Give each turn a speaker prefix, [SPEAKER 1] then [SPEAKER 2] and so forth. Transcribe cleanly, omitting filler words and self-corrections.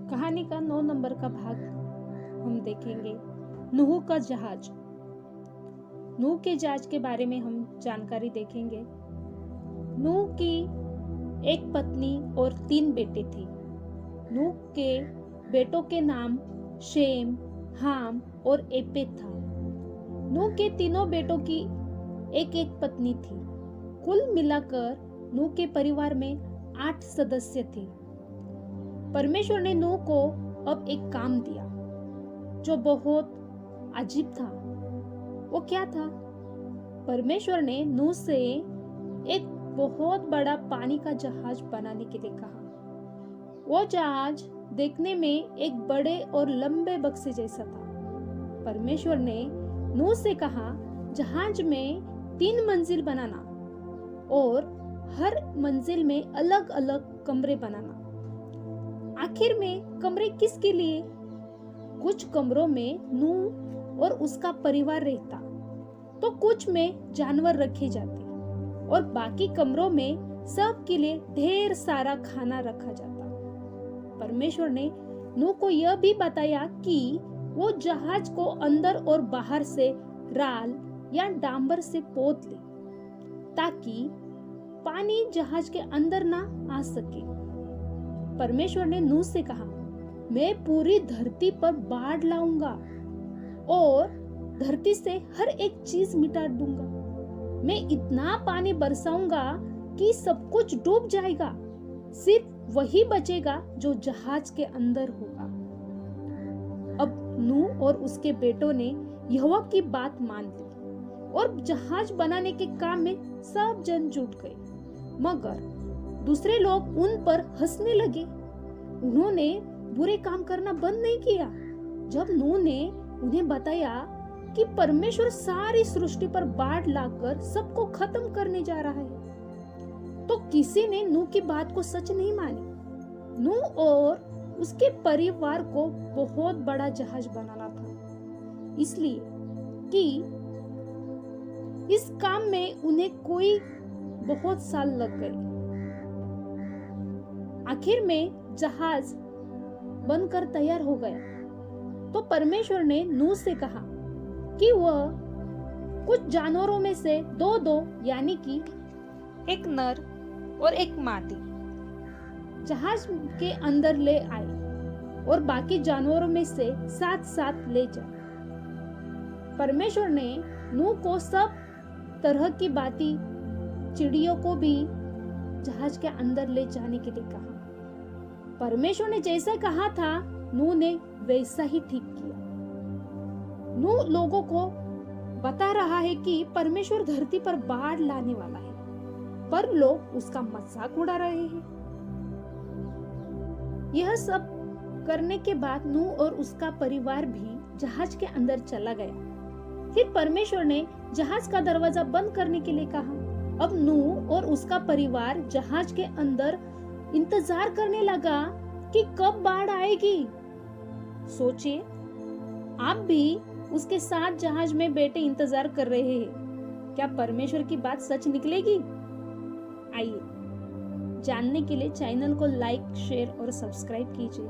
[SPEAKER 1] कहानी का 9 नंबर का भाग हम देखेंगे। नूह का जहाज। नूह के जहाज के बारे में हम जानकारी देखेंगे। नूह की एक पत्नी और 3 बेटे थे। नूह के बेटों के नाम शेम, हाम और एपेत था। नूह के तीनों बेटों की एक एक पत्नी थी। कुल मिलाकर नूह के परिवार में 8 सदस्य थे। परमेश्वर ने नूह को अब एक काम दिया जो बहुत अजीब था। वो क्या था? परमेश्वर ने नूह से एक बहुत बड़ा पानी का जहाज बनाने के लिए कहा। वो जहाज देखने में एक बड़े और लंबे बक्से जैसा था। परमेश्वर ने नूह से कहा, जहाज में 3 मंजिल बनाना और हर मंजिल में अलग अलग कमरे बनाना। आखिर में कमरे किसके लिए? कुछ कमरों में नूह और उसका परिवार रहता, तो कुछ में जानवर रखे जाते और बाकी कमरों में सब के लिए ढेर सारा खाना रखा जाता। परमेश्वर ने नूह को यह भी बताया कि वो जहाज को अंदर और बाहर से राल या डांबर से पोत ले ताकि पानी जहाज के अंदर ना आ सके। परमेश्वर ने नूह से कहा, मैं पूरी धरती पर बाढ़ लाऊंगा और धरती से हर एक चीज मिटा दूंगा। मैं इतना पानी बरसाऊंगा कि सब कुछ डूब जाएगा। सिर्फ वही बचेगा जो जहाज के अंदर होगा। अब नूह और उसके बेटों ने यहोवा की बात मान ली और जहाज बनाने के काम में सब जन जुट गए। मगर दूसरे लोग उन पर हंसने लगे। उन्होंने बुरे काम करना बंद नहीं किया। जब नूह ने उन्हें बताया कि परमेश्वर सारी सृष्टि पर बाढ़ लाकर सबको खत्म करने जा रहा है, तो किसी ने नूह की बात को सच नहीं मानी। नूह और उसके परिवार को बहुत बड़ा जहाज बनाना था, इसलिए कि इस काम में उन्हें कोई बहुत साल लग गए। आखिर में जहाज बनकर तैयार हो गया। तो परमेश्वर ने नूह से कहा कि वह कुछ जानवरों में से 2-2 यानी कि एक नर और एक मादी जहाज के अंदर ले आए और बाकी जानवरों में से 7-7 ले जाए। परमेश्वर ने नूह को सब तरह की बातें, चिड़ियों को भी जहाज के अंदर ले जाने के लिए कहा। परमेश्वर ने जैसा कहा था, नूह ने वैसा ही ठीक किया। नूह लोगों को बता रहा है कि परमेश्वर धरती पर बाढ़ लाने वाला है, पर लोग उसका मजाक उड़ा रहे हैं। यह सब करने के बाद नूह और उसका परिवार भी जहाज के अंदर चला गया। फिर परमेश्वर ने जहाज का दरवाजा बंद करने के लिए कहा। अब नूह और उसका परिवार जहाज के अंदर इंतजार करने लगा कि कब बाढ़ आएगी। सोचिए, आप भी उसके साथ जहाज में बैठे इंतजार कर रहे हैं। क्या परमेश्वर की बात सच निकलेगी? आइए जानने के लिए चैनल को लाइक, शेयर और सब्सक्राइब कीजिए।